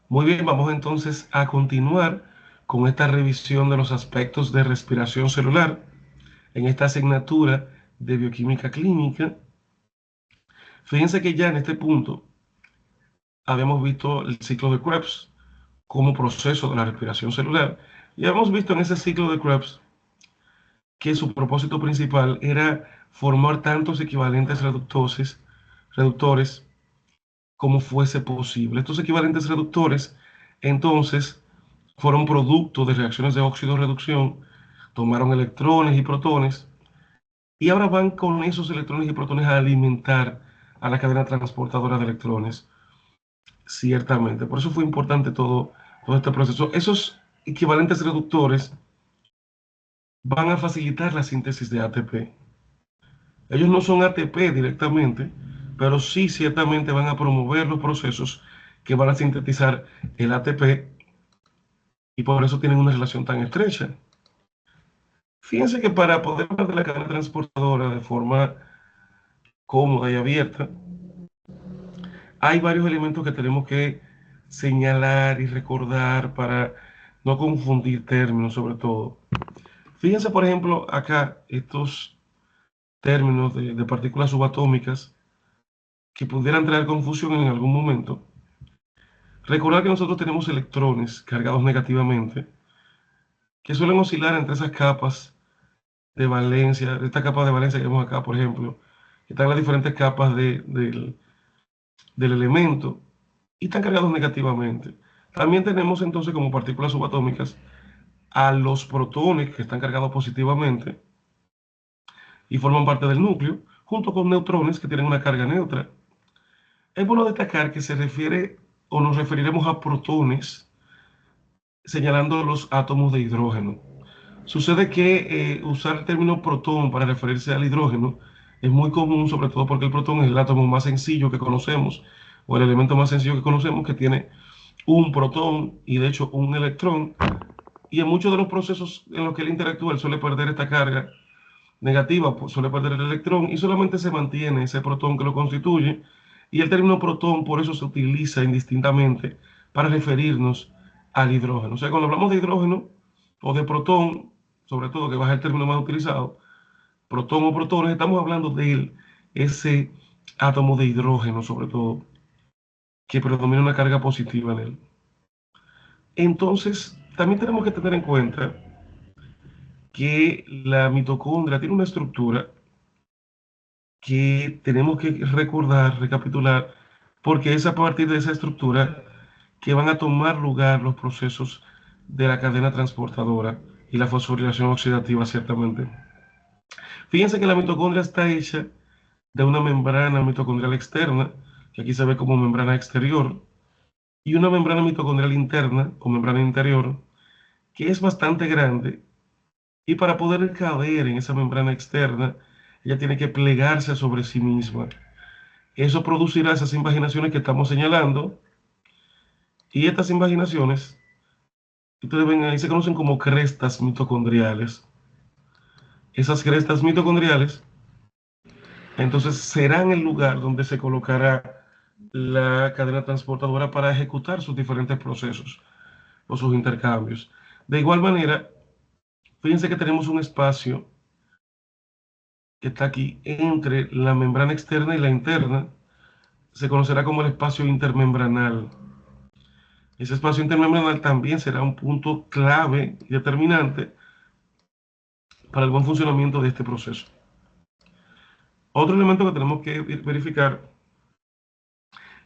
Muy bien, vamos entonces a continuar con esta revisión de los aspectos de respiración celular en esta asignatura de bioquímica clínica. Fíjense que ya en este punto habíamos visto el ciclo de Krebs como proceso de la respiración celular y habíamos visto en ese ciclo de Krebs que su propósito principal era formar tantos equivalentes reductores como fuese posible. Estos equivalentes reductores, entonces, fueron producto de reacciones de óxido-reducción, tomaron electrones y protones, y ahora van con esos electrones y protones a alimentar a la cadena transportadora de electrones, ciertamente. Por eso fue importante todo este proceso. Esos equivalentes reductores van a facilitar la síntesis de ATP. Ellos no son ATP directamente, pero sí ciertamente van a promover los procesos que van a sintetizar el ATP y por eso tienen una relación tan estrecha. Fíjense que para poder hablar de la cadena transportadora de forma cómoda y abierta, hay varios elementos que tenemos que señalar y recordar para no confundir términos sobre todo. Fíjense, por ejemplo, acá estos términos de partículas subatómicas que pudieran traer confusión en algún momento. Recordar que nosotros tenemos electrones cargados negativamente que suelen oscilar entre esas capas de valencia, esta capa de valencia que vemos acá, por ejemplo, que están las diferentes capas del elemento y están cargados negativamente. También tenemos entonces como partículas subatómicas a los protones que están cargados positivamente y forman parte del núcleo, junto con neutrones que tienen una carga neutra. Es bueno destacar que se refiere o nos referiremos a protones señalando los átomos de hidrógeno. Sucede que usar el término protón para referirse al hidrógeno es muy común, sobre todo porque el protón es el átomo más sencillo que conocemos, o el elemento más sencillo que conocemos, que tiene un protón y de hecho un electrón. Y en muchos de los procesos en los que él interactúa, él suele perder esta carga negativa, pues suele perder el electrón y solamente se mantiene ese protón que lo constituye. Y el término protón por eso se utiliza indistintamente para referirnos al hidrógeno. O sea, cuando hablamos de hidrógeno o de protón, sobre todo que va a ser el término más utilizado, protón o protones, estamos hablando de ese átomo de hidrógeno, sobre todo, que predomina una carga positiva en él. Entonces, también tenemos que tener en cuenta que la mitocondria tiene una estructura que tenemos que recordar, recapitular, porque es a partir de esa estructura que van a tomar lugar los procesos de la cadena transportadora y la fosforilación oxidativa, ciertamente. Fíjense que la mitocondria está hecha de una membrana mitocondrial externa, que aquí se ve como membrana exterior, y una membrana mitocondrial interna o membrana interior, que es bastante grande, y para poder caber en esa membrana externa, ella tiene que plegarse sobre sí misma. Eso producirá esas invaginaciones que estamos señalando, y estas invaginaciones, ustedes ven ahí, se conocen como crestas mitocondriales. Esas crestas mitocondriales, entonces, serán el lugar donde se colocará la cadena transportadora para ejecutar sus diferentes procesos o sus intercambios. De igual manera, fíjense que tenemos un espacio que está aquí entre la membrana externa y la interna, se conocerá como el espacio intermembranal. Ese espacio intermembranal también será un punto clave y determinante para el buen funcionamiento de este proceso. Otro elemento que tenemos que verificar,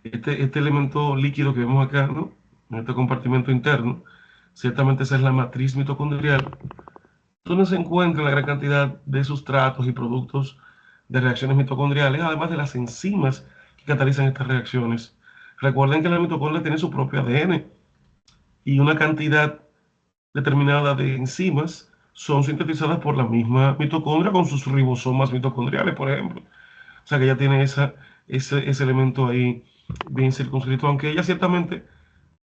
este elemento líquido que vemos acá, ¿no? En este compartimento interno, ciertamente esa es la matriz mitocondrial, donde se encuentra la gran cantidad de sustratos y productos de reacciones mitocondriales, además de las enzimas que catalizan estas reacciones. Recuerden que la mitocondria tiene su propio ADN y una cantidad determinada de enzimas son sintetizadas por la misma mitocondria con sus ribosomas mitocondriales, por ejemplo. O sea que ella tiene ese elemento ahí bien circunscrito, aunque ella ciertamente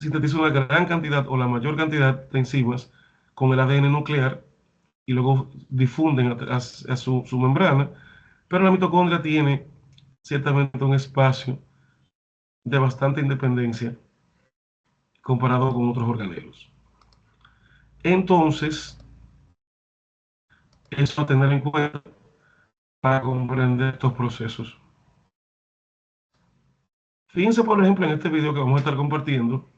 sintetiza una gran cantidad o la mayor cantidad de enzimas con el ADN nuclear y luego difunden a su membrana, pero la mitocondria tiene ciertamente un espacio de bastante independencia comparado con otros organelos. Entonces, eso a tener en cuenta para comprender estos procesos. Fíjense, por ejemplo, en este video que vamos a estar compartiendo,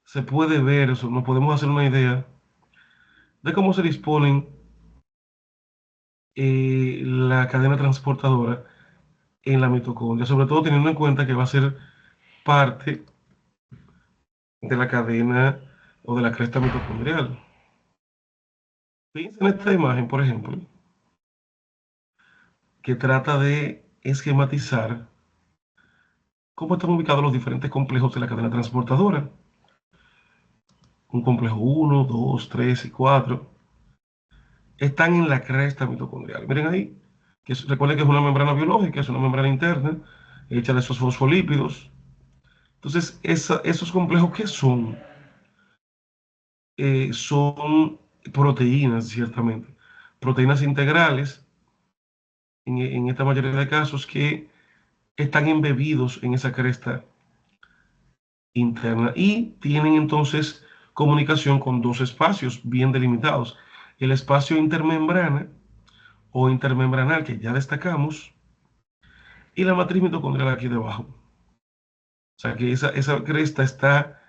se puede ver, eso, nos podemos hacer una idea de cómo se disponen la cadena transportadora en la mitocondria, sobre todo teniendo en cuenta que va a ser parte de la cadena o de la cresta mitocondrial. Fíjense en esta imagen, por ejemplo, que trata de esquematizar cómo están ubicados los diferentes complejos de la cadena transportadora. Un complejo 1, 2, 3 y 4 están en la cresta mitocondrial. Miren ahí, recuerden que es una membrana biológica, es una membrana interna, hecha de esos fosfolípidos. Entonces, esos complejos, ¿qué son? Son proteínas, ciertamente. Proteínas integrales, en esta mayoría de casos, que están embebidos en esa cresta interna y tienen entonces comunicación con dos espacios bien delimitados. El espacio intermembrana o intermembranal que ya destacamos y la matriz mitocondrial aquí debajo. O sea que esa cresta está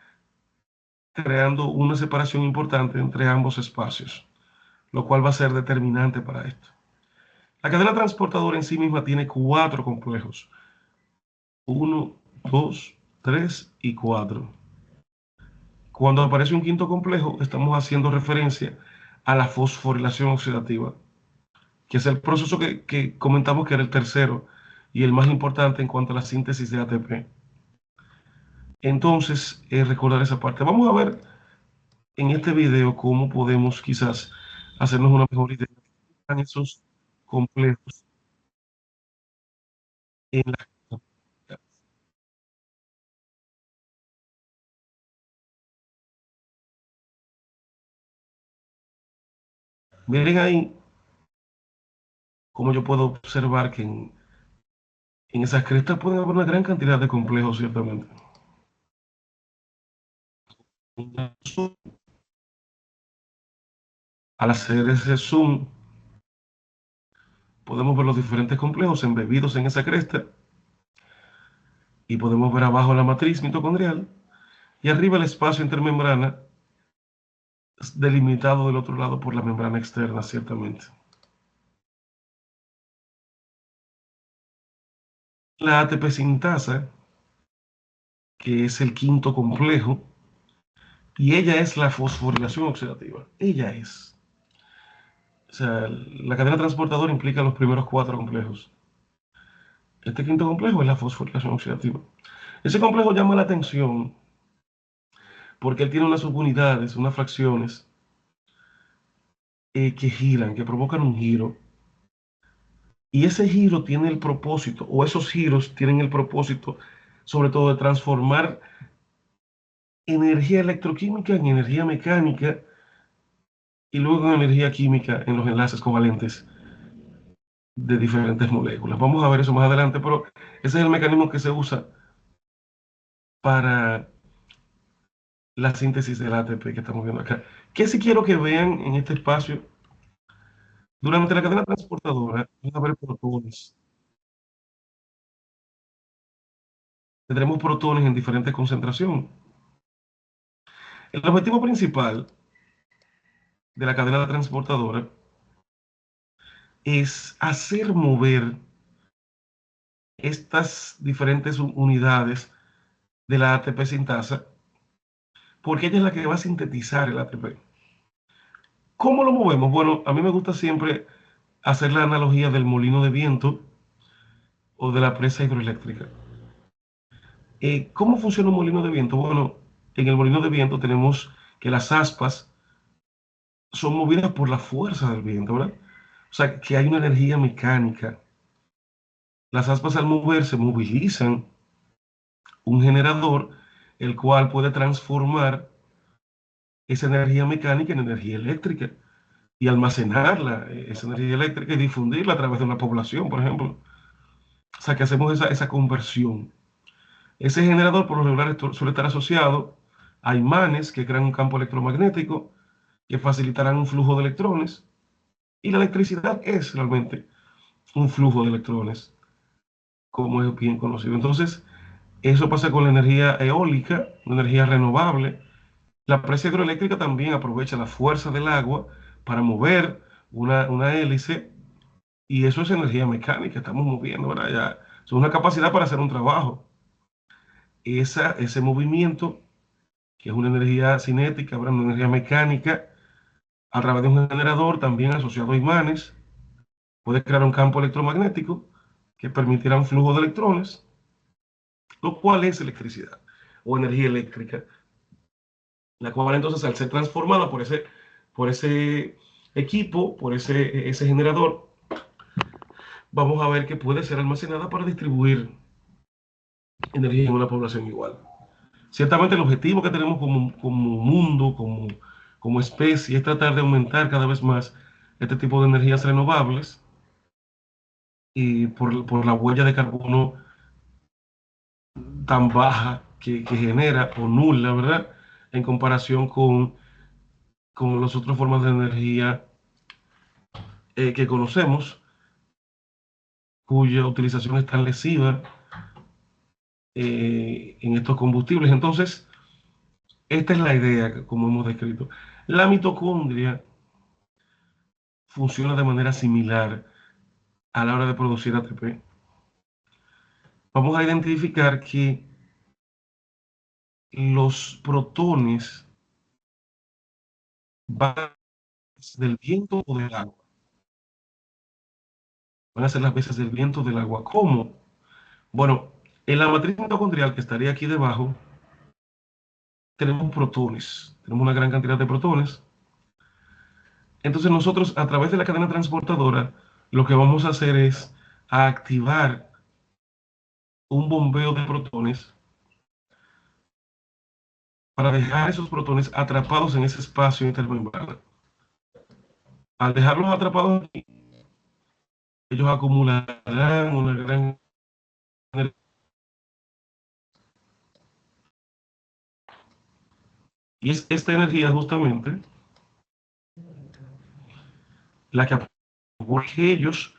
creando una separación importante entre ambos espacios, lo cual va a ser determinante para esto. La cadena transportadora en sí misma tiene cuatro complejos. 1, 2, 3 y 4. Cuando aparece un quinto complejo, estamos haciendo referencia a la fosforilación oxidativa, que es el proceso que comentamos que era el tercero y el más importante en cuanto a la síntesis de ATP. Entonces, recordar esa parte. Vamos a ver en este video cómo podemos quizás hacernos una mejor idea de esos complejos en la... Miren ahí cómo yo puedo observar que en esas crestas pueden haber una gran cantidad de complejos, ciertamente. Al hacer ese zoom, podemos ver los diferentes complejos embebidos en esa cresta y podemos ver abajo la matriz mitocondrial y arriba el espacio intermembrana delimitado del otro lado por la membrana externa, ciertamente. La ATP sintasa, que es el quinto complejo, y ella es la fosforilación oxidativa. Ella es. O sea, la cadena transportadora implica los primeros cuatro complejos. Este quinto complejo es la fosforilación oxidativa. Ese complejo llama la atención porque él tiene unas subunidades, unas fracciones que giran, que provocan un giro. Y ese giro tiene el propósito, o esos giros tienen el propósito, sobre todo, de transformar energía electroquímica en energía mecánica y luego en energía química en los enlaces covalentes de diferentes moléculas. Vamos a ver eso más adelante, pero ese es el mecanismo que se usa para la síntesis del ATP que estamos viendo acá. ¿Qué si quiero que vean en este espacio? Durante la cadena transportadora van a haber protones. Tendremos protones en diferentes concentraciones. El objetivo principal de la cadena transportadora es hacer mover estas diferentes unidades de la ATP sintasa, porque ella es la que va a sintetizar el ATP. ¿Cómo lo movemos? Bueno, a mí me gusta siempre hacer la analogía del molino de viento o de la presa hidroeléctrica. ¿Cómo funciona un molino de viento? Bueno, en el molino de viento tenemos que las aspas son movidas por la fuerza del viento, ¿verdad? O sea, que hay una energía mecánica. Las aspas al moverse movilizan un generador, el cual puede transformar esa energía mecánica en energía eléctrica y almacenarla, esa energía eléctrica, y difundirla a través de una población, por ejemplo. O sea, que hacemos esa conversión. Ese generador por lo regular suele estar asociado a imanes que crean un campo electromagnético que facilitarán un flujo de electrones, y la electricidad es realmente un flujo de electrones, como es bien conocido. Entonces, eso pasa con la energía eólica, una energía renovable. La presa hidroeléctrica también aprovecha la fuerza del agua para mover una hélice, y eso es energía mecánica, estamos moviendo, ¿verdad? Ya, es una capacidad para hacer un trabajo. Ese movimiento, que es una energía cinética, ¿verdad? Una energía mecánica, a través de un generador también asociado a imanes, puede crear un campo electromagnético que permitirá un flujo de electrones, lo cual es electricidad o energía eléctrica, la cual entonces al ser transformada por ese equipo, por ese generador, vamos a ver que puede ser almacenada para distribuir energía en una población igual. Ciertamente el objetivo que tenemos como mundo, como especie, es tratar de aumentar cada vez más este tipo de energías renovables, y por la huella de carbono tan baja que genera, o nula, ¿verdad? En comparación con las otras formas de energía que conocemos, cuya utilización es tan lesiva en estos combustibles. Entonces, esta es la idea, como hemos descrito. La mitocondria funciona de manera similar a la hora de producir ATP. Vamos a identificar que los protones van del viento o del agua. Van a ser las veces del viento o del agua. ¿Cómo? Bueno, en la matriz mitocondrial, que estaría aquí debajo, tenemos protones. Tenemos una gran cantidad de protones. Entonces nosotros, a través de la cadena transportadora, lo que vamos a hacer es activar un bombeo de protones para dejar esos protones atrapados en ese espacio intermembrana. Al dejarlos atrapados aquí, ellos acumularán una gran energía. Y es esta energía justamente la que porque ellos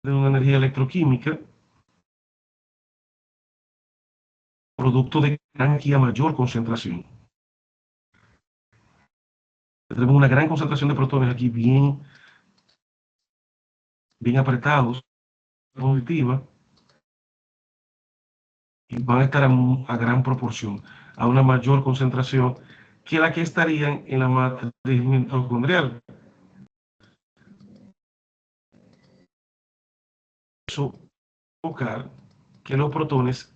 de una energía electroquímica, producto de energía mayor concentración. Tenemos una gran concentración de protones aquí bien apretados, positiva, y van a estar a gran proporción, a una mayor concentración que la que estarían en la matriz mitocondrial. Eso provocar que los protones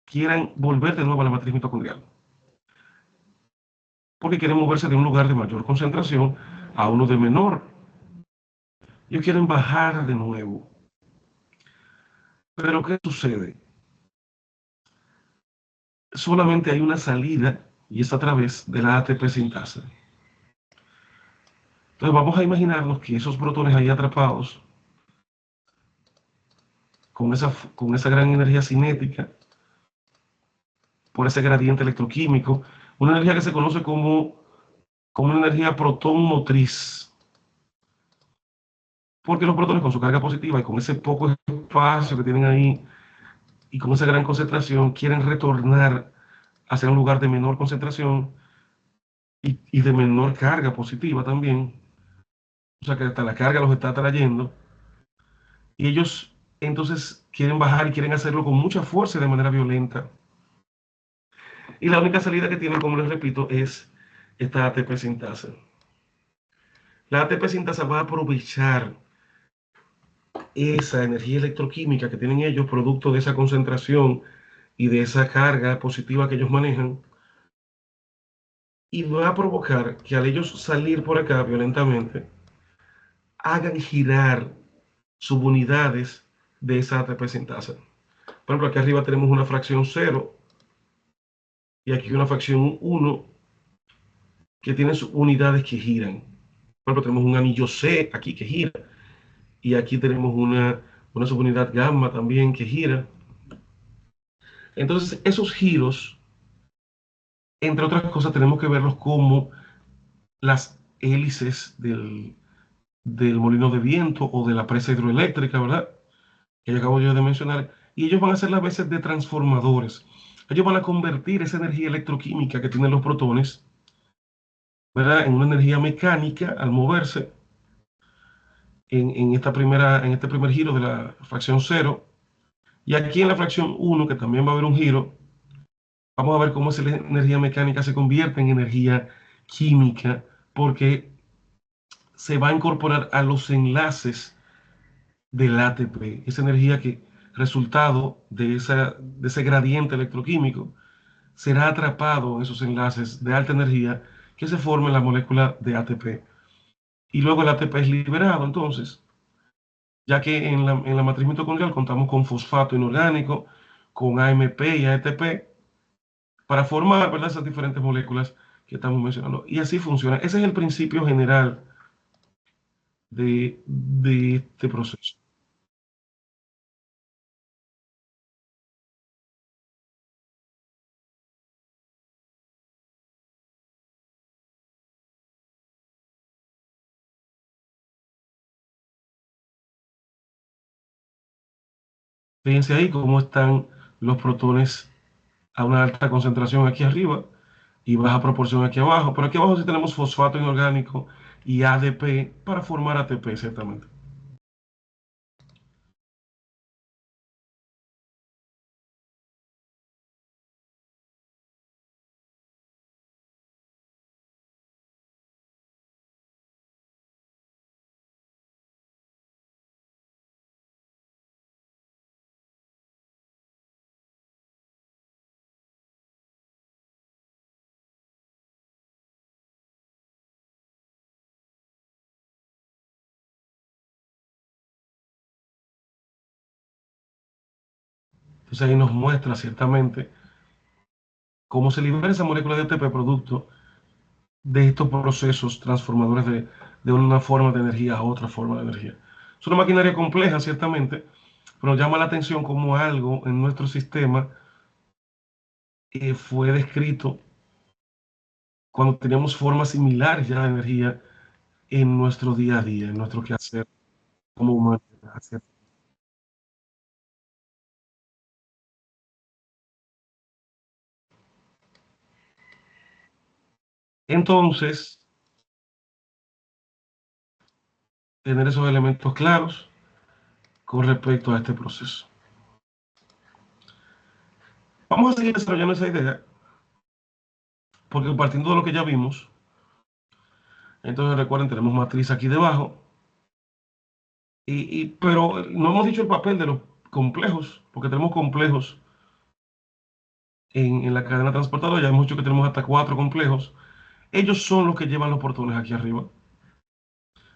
quieran volver de nuevo a la matriz mitocondrial, porque quieren moverse de un lugar de mayor concentración a uno de menor. Ellos quieren bajar de nuevo. Pero ¿qué sucede? Solamente hay una salida, y es a través de la ATP sintasa. Entonces vamos a imaginarnos que esos protones ahí atrapados, con esa gran energía cinética, por ese gradiente electroquímico, una energía que se conoce como una energía protón motriz, porque los protones con su carga positiva y con ese poco espacio que tienen ahí y con esa gran concentración quieren retornar hacia un lugar de menor concentración y de menor carga positiva también, o sea que hasta la carga los está trayendo, y ellos entonces quieren bajar y quieren hacerlo con mucha fuerza y de manera violenta. Y la única salida que tienen, como les repito, es esta ATP sintasa. La ATP sintasa va a aprovechar esa energía electroquímica que tienen ellos, producto de esa concentración y de esa carga positiva que ellos manejan, y va a provocar que al ellos salir por acá violentamente, hagan girar subunidades de esa ATP sintasa. Por ejemplo, aquí arriba tenemos una fracción 0 y aquí una fracción 1 que tienen unidades que giran. Por ejemplo, tenemos un anillo C aquí que gira, y aquí tenemos una subunidad gamma también que gira. Entonces, esos giros, entre otras cosas, tenemos que verlos como las hélices del molino de viento o de la presa hidroeléctrica, ¿verdad? Que acabo yo de mencionar. Y ellos van a ser las veces de transformadores. Ellos van a convertir esa energía electroquímica que tienen los protones, ¿verdad?, en una energía mecánica al moverse en este primer giro de la fracción cero. Y aquí en la fracción uno, que también va a haber un giro, vamos a ver cómo esa energía mecánica se convierte en energía química, porque se va a incorporar a los enlaces del ATP, esa energía que, resultado de ese gradiente electroquímico, será atrapado en esos enlaces de alta energía que se forman en la molécula de ATP. Y luego el ATP es liberado, entonces, ya que en la matriz mitocondrial contamos con fosfato inorgánico, con AMP y ATP, para formar, ¿verdad?, esas diferentes moléculas que estamos mencionando. Y así funciona. Ese es el principio general de este proceso. Fíjense ahí cómo están los protones a una alta concentración aquí arriba y baja proporción aquí abajo. Pero aquí abajo sí tenemos fosfato inorgánico y ADP para formar ATP, exactamente. Entonces ahí nos muestra ciertamente cómo se libera esa molécula de ATP producto de estos procesos transformadores de una forma de energía a otra forma de energía. Es una maquinaria compleja, ciertamente, pero nos llama la atención como algo en nuestro sistema fue descrito cuando teníamos formas similares ya de energía en nuestro día a día, en nuestro quehacer como humanidad. Entonces, tener esos elementos claros con respecto a este proceso. Vamos a seguir desarrollando esa idea, porque partiendo de lo que ya vimos, entonces recuerden, tenemos matriz aquí debajo, pero no hemos dicho el papel de los complejos, porque tenemos complejos en la cadena transportadora, ya hemos dicho que tenemos hasta 4 complejos. Ellos son los que llevan los protones aquí arriba.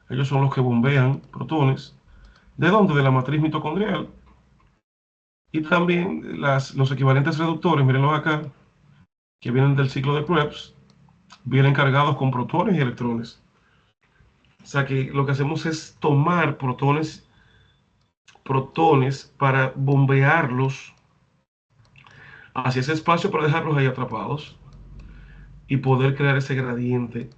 Ellos son los que bombean protones. ¿De dónde? De la matriz mitocondrial. Y también los equivalentes reductores, mírenlos acá, que vienen del ciclo de Krebs, vienen cargados con protones y electrones. O sea que lo que hacemos es tomar protones para bombearlos hacia ese espacio para dejarlos ahí atrapados y poder crear ese gradiente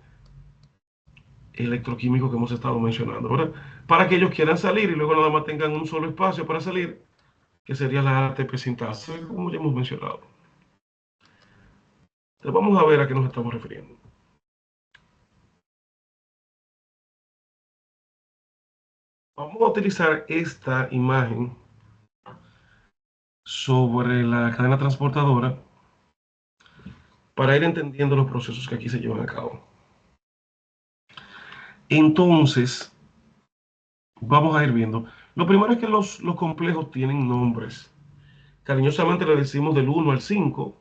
electroquímico que hemos estado mencionando, ¿verdad? Para que ellos quieran salir y luego nada más tengan un solo espacio para salir, que sería la ATP sintasa, como ya hemos mencionado. Entonces vamos a ver a qué nos estamos refiriendo. Vamos a utilizar esta imagen sobre la cadena transportadora para ir entendiendo los procesos que aquí se llevan a cabo. Entonces, vamos a ir viendo. Lo primero es que los complejos tienen nombres. Cariñosamente le decimos del 1 al 5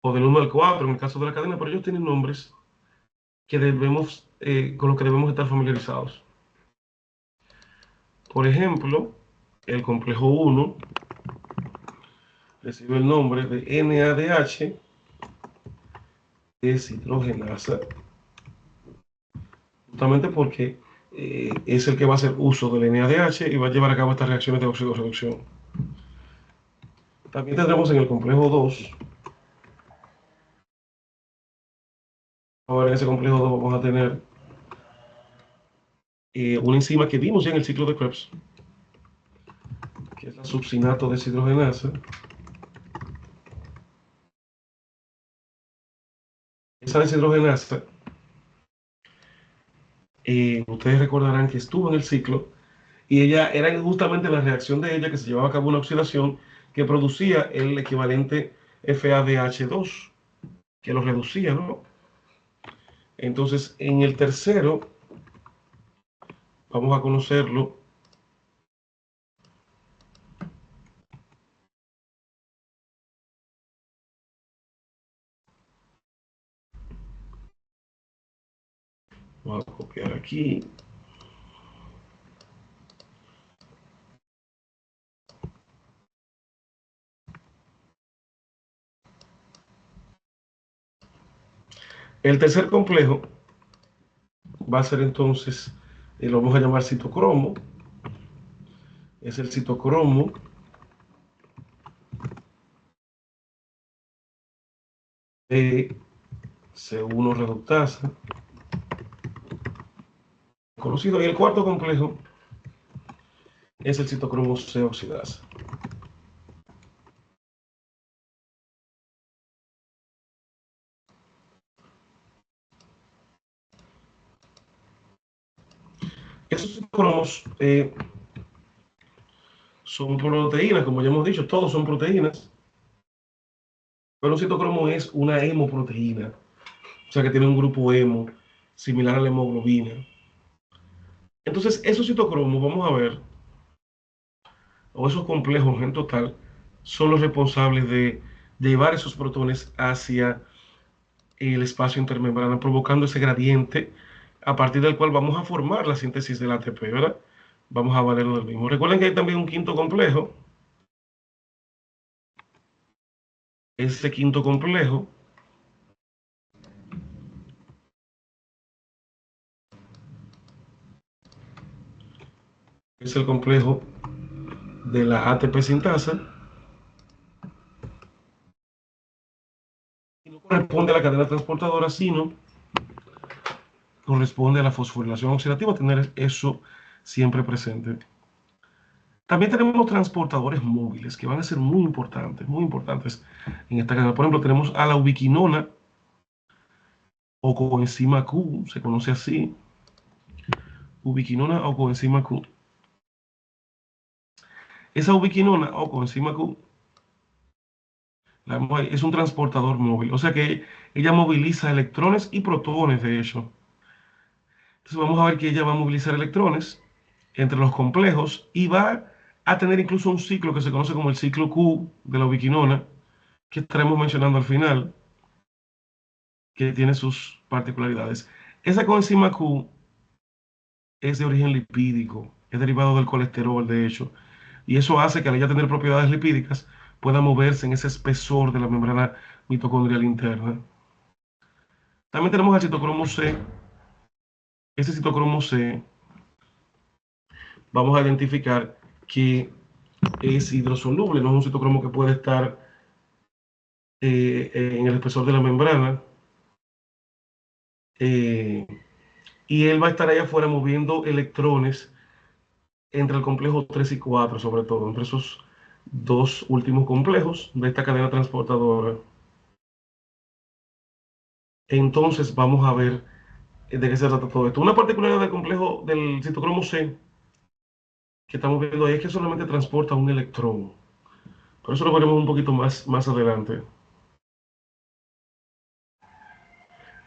o del 1 al 4 en el caso de la cadena, pero ellos tienen nombres que con los que debemos estar familiarizados. Por ejemplo, el complejo 1 recibe el nombre de NADH, deshidrogenasa, justamente porque es el que va a hacer uso del NADH y va a llevar a cabo estas reacciones de oxidorreducción. También tendremos en el complejo 2, ahora en ese complejo 2 vamos a tener una enzima que vimos ya en el ciclo de Krebs, que es la succinato deshidrogenasa. Esa deshidrogenasa, ustedes recordarán que estuvo en el ciclo y ella era justamente la reacción de ella que se llevaba a cabo una oxidación que producía el equivalente FADH2, que lo reducía, ¿no? Entonces, en el tercero, vamos a conocerlo. Vamos a copiar aquí. El tercer complejo va a ser entonces, lo vamos a llamar citocromo. Es el citocromo de C1 reductasa, conocido. Y el cuarto complejo es el citocromo C oxidasa. Esos citocromos son proteínas, como ya hemos dicho, todos son proteínas, pero un citocromo es una hemoproteína, o sea que tiene un grupo hemo similar a la hemoglobina. Entonces, esos citocromos, vamos a ver, o esos complejos en total, son los responsables de llevar esos protones hacia el espacio intermembrana, provocando ese gradiente a partir del cual vamos a formar la síntesis del ATP, ¿verdad? Vamos a valerlo del mismo. Recuerden que hay también un quinto complejo. Ese quinto complejo es el complejo de la ATP sintasa y no corresponde a la cadena transportadora, sino corresponde a la fosforilación oxidativa, tener eso siempre presente. También tenemos transportadores móviles que van a ser muy importantes en esta cadena. Por ejemplo, tenemos a la ubiquinona o coenzima Q, se conoce así, ubiquinona o coenzima Q. Esa ubiquinona o coenzima Q es un transportador móvil, o sea que ella moviliza electrones y protones, de hecho. Entonces vamos a ver que ella va a movilizar electrones entre los complejos y va a tener incluso un ciclo que se conoce como el ciclo Q de la ubiquinona, que estaremos mencionando al final, que tiene sus particularidades. Esa coenzima Q es de origen lipídico, es derivado del colesterol, de hecho, y eso hace que al ella tener propiedades lipídicas pueda moverse en ese espesor de la membrana mitocondrial interna. También tenemos el citocromo C. Ese citocromo C vamos a identificar que es hidrosoluble, no es un citocromo que puede estar en el espesor de la membrana. Eh, y él va a estar allá afuera moviendo electrones entre el complejo 3 y 4, sobre todo, entre esos dos últimos complejos de esta cadena transportadora. Entonces vamos a ver de qué se trata todo esto. Una particularidad del complejo del citocromo C que estamos viendo ahí es que solamente transporta un electrón. Por eso lo veremos un poquito más adelante.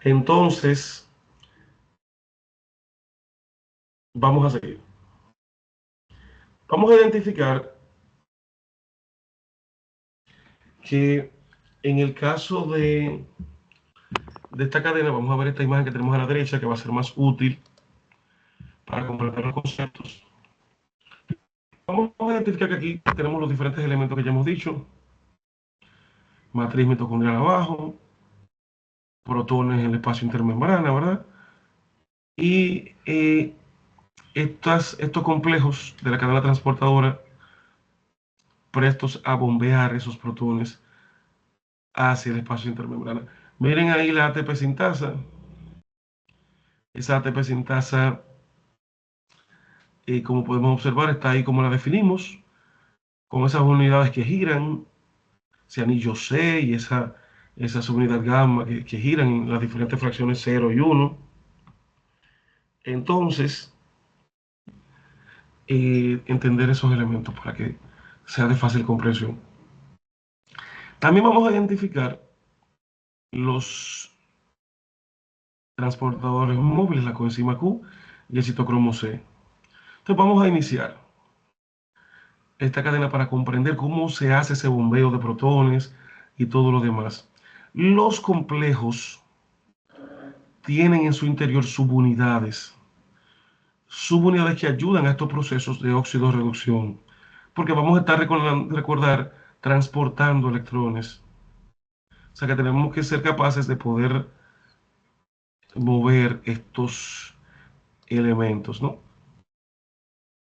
Entonces, vamos a seguir. Vamos a identificar que en el caso de esta cadena, vamos a ver esta imagen que tenemos a la derecha, que va a ser más útil para comprender los conceptos. Vamos a identificar que aquí tenemos los diferentes elementos que ya hemos dicho. Matriz mitocondrial abajo, protones en el espacio intermembrana, ¿verdad? Y estos complejos de la cadena transportadora prestos a bombear esos protones hacia el espacio intermembrana. Miren ahí la ATP sintasa. Esa ATP sintasa, como podemos observar, está ahí como la definimos, con esas unidades que giran, ese anillo C y esa subunidad gamma que giran en las diferentes fracciones 0 y 1. Entonces, entender esos elementos para que sea de fácil comprensión. También vamos a identificar los transportadores móviles, la coenzima Q y el citocromo C. Entonces vamos a iniciar esta cadena para comprender cómo se hace ese bombeo de protones y todo lo demás. Los complejos tienen en su interior subunidades que ayudan a estos procesos de óxido-reducción, porque vamos a estar, recordar, transportando electrones. O sea que tenemos que ser capaces de poder mover estos elementos, ¿no?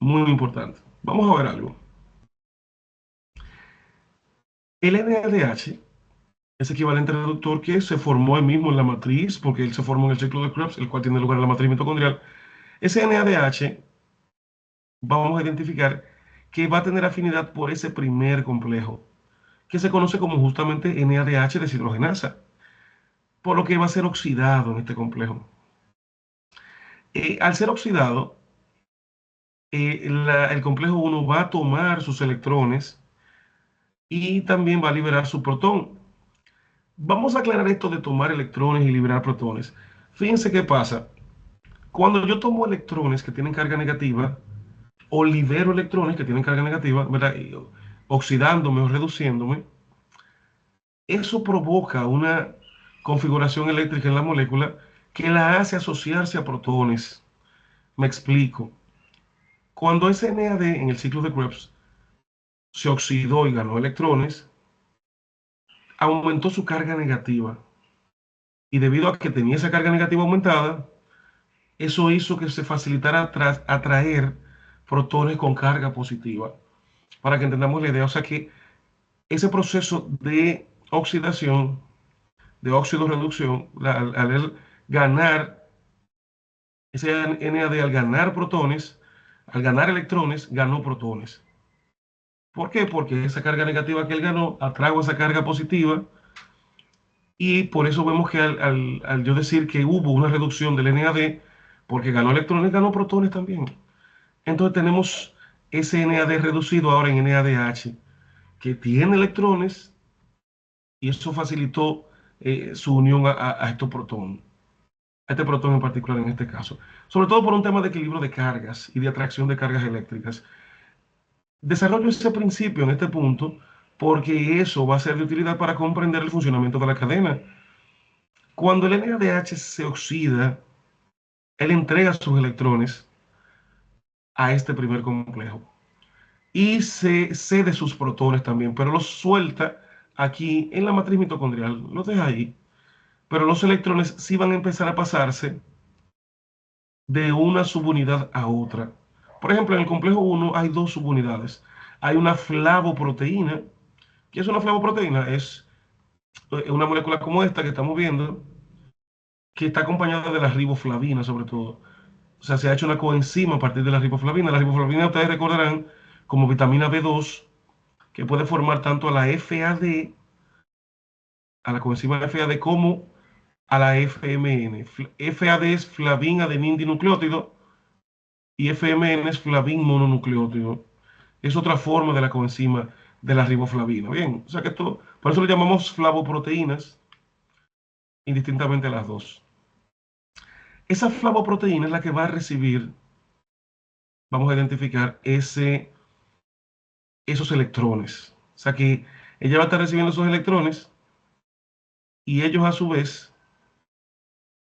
Muy importante. Vamos a ver algo. El NADH es equivalente reductor que se formó él mismo en la matriz, porque él se formó en el ciclo de Krebs, el cual tiene lugar en la matriz mitocondrial. Ese NADH vamos a identificar que va a tener afinidad por ese primer complejo, que se conoce como justamente NADH deshidrogenasa, por lo que va a ser oxidado en este complejo. Al ser oxidado, el complejo 1 va a tomar sus electrones y también va a liberar su protón. Vamos a aclarar esto de tomar electrones y liberar protones. Fíjense qué pasa. Cuando yo tomo electrones que tienen carga negativa o libero electrones que tienen carga negativa, ¿verdad? Oxidándome o reduciéndome, eso provoca una configuración eléctrica en la molécula que la hace asociarse a protones. Me explico. Cuando ese NAD en el ciclo de Krebs se oxidó y ganó electrones, aumentó su carga negativa. Y debido a que tenía esa carga negativa aumentada, eso hizo que se facilitara atraer protones con carga positiva. Para que entendamos la idea, o sea que ese proceso de oxidación, de óxido-reducción, al él ganar, ese NAD al ganar protones, al ganar electrones, ganó protones. ¿Por qué? Porque esa carga negativa que él ganó atrajo esa carga positiva y por eso vemos que al yo decir que hubo una reducción del NAD, porque ganó electrones, ganó protones también. Entonces tenemos ese NAD reducido ahora en NADH, que tiene electrones y eso facilitó su unión a estos protones, a este protón en particular en este caso. Sobre todo por un tema de equilibrio de cargas y de atracción de cargas eléctricas. Desarrollo ese principio en este punto porque eso va a ser de utilidad para comprender el funcionamiento de la cadena. Cuando el NADH se oxida, él entrega sus electrones a este primer complejo y se cede sus protones también, pero los suelta aquí en la matriz mitocondrial, los deja ahí, pero los electrones sí van a empezar a pasarse de una subunidad a otra. Por ejemplo, en el complejo 1 hay dos subunidades. Hay una flavoproteína. ¿Qué es una flavoproteína? Es una molécula como esta que estamos viendo, que está acompañada de la riboflavina sobre todo. O sea, se ha hecho una coenzima a partir de la riboflavina. La riboflavina ustedes recordarán como vitamina B2, que puede formar tanto a la FAD, a la coenzima FAD, como a la FMN. FAD es flavín adenín dinucleótido y FMN es flavín mononucleótido. Es otra forma de la coenzima de la riboflavina. Bien, o sea que esto, por eso le llamamos flavoproteínas, indistintamente las dos. Esa flavoproteína es la que va a recibir, vamos a identificar esos electrones. O sea que ella va a estar recibiendo esos electrones y ellos a su vez,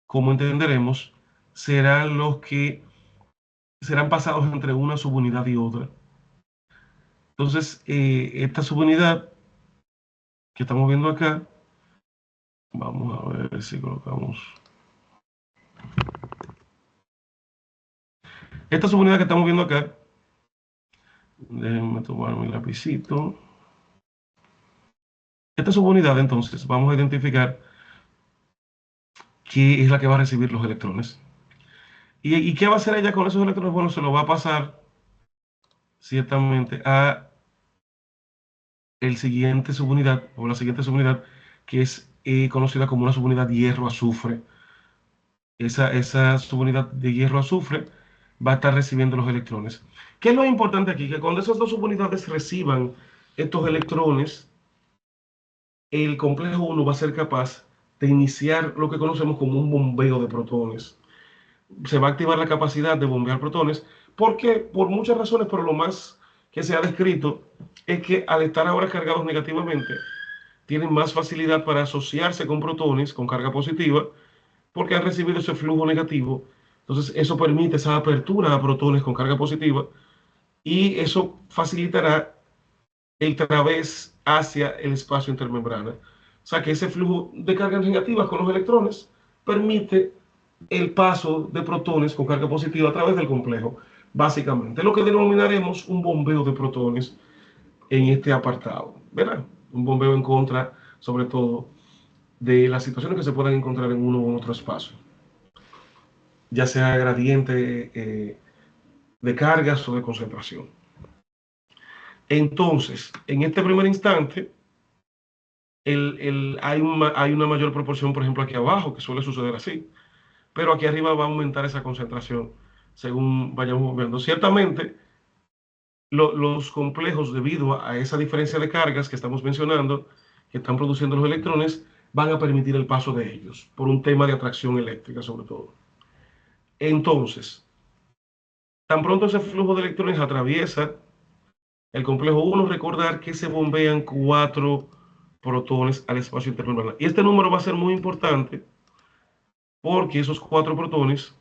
como entenderemos, serán los que serán pasados entre una subunidad y otra. Entonces, esta subunidad que estamos viendo acá, vamos a ver si colocamos. Esta subunidad que estamos viendo acá, déjenme tomar mi lapicito. Esta subunidad, entonces, vamos a identificar qué es la que va a recibir los electrones. ¿Y qué va a hacer ella con esos electrones? Bueno, se lo va a pasar ciertamente a el siguiente subunidad, o la siguiente subunidad, que es conocida como una subunidad hierro-azufre. Esa subunidad de hierro-azufre va a estar recibiendo los electrones. ¿Qué es lo importante aquí? Que cuando esas dos subunidades reciban estos electrones, el complejo 1 va a ser capaz de iniciar lo que conocemos como un bombeo de protones. Se va a activar la capacidad de bombear protones, porque por muchas razones, pero lo más que se ha descrito es que al estar ahora cargados negativamente, tienen más facilidad para asociarse con protones con carga positiva, porque han recibido ese flujo negativo. Entonces, eso permite esa apertura a protones con carga positiva y eso facilitará el través hacia el espacio intermembrana. O sea que ese flujo de cargas negativas con los electrones permite el paso de protones con carga positiva a través del complejo, básicamente. Lo que denominaremos un bombeo de protones en este apartado, ¿verdad? Un bombeo en contra, sobre todo, de las situaciones que se puedan encontrar en uno u otro espacio, ya sea gradiente de cargas o de concentración. Entonces, en este primer instante, hay una mayor proporción, por ejemplo, aquí abajo, que suele suceder así, pero aquí arriba va a aumentar esa concentración según vayamos viendo. Ciertamente, los complejos, debido a esa diferencia de cargas que estamos mencionando, que están produciendo los electrones, van a permitir el paso de ellos, por un tema de atracción eléctrica sobre todo. Entonces, tan pronto ese flujo de electrones atraviesa el complejo 1, recordar que se bombean 4 protones al espacio intermembrana. Y este número va a ser muy importante porque esos 4 protones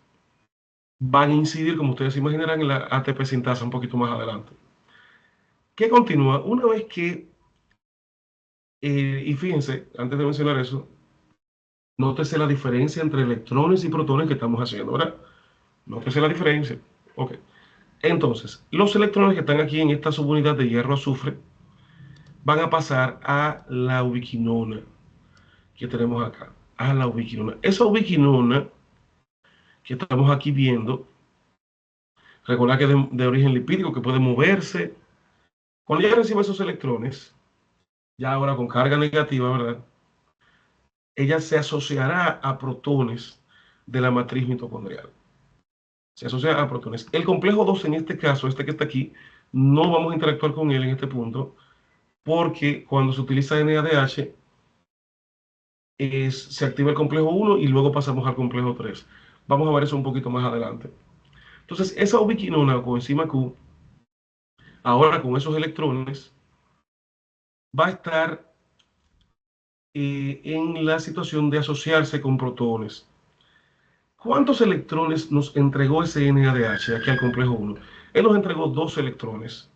van a incidir, como ustedes imaginarán, en la ATP sintasa un poquito más adelante. ¿Qué continúa? Una vez que, y fíjense, antes de mencionar eso, nótese la diferencia entre electrones y protones que estamos haciendo, ¿verdad? Nótese la diferencia. Ok. Entonces, los electrones que están aquí en esta subunidad de hierro-azufre van a pasar a la ubiquinona que tenemos acá, a la ubiquinona. Esa ubiquinona que estamos aquí viendo, recuerda que es de origen lipídico, que puede moverse. Cuando ella recibe esos electrones, ya ahora con carga negativa, ¿verdad? Ella se asociará a protones de la matriz mitocondrial. Se asocia a protones. El complejo 2 en este caso, este que está aquí, no vamos a interactuar con él en este punto, porque cuando se utiliza NADH, se activa el complejo 1 y luego pasamos al complejo 3. Vamos a ver eso un poquito más adelante. Entonces, esa ubiquinona o coenzima Q, ahora con esos electrones, va a estar en la situación de asociarse con protones. ¿Cuántos electrones nos entregó ese NADH aquí al complejo 1? Él nos entregó 2 electrones.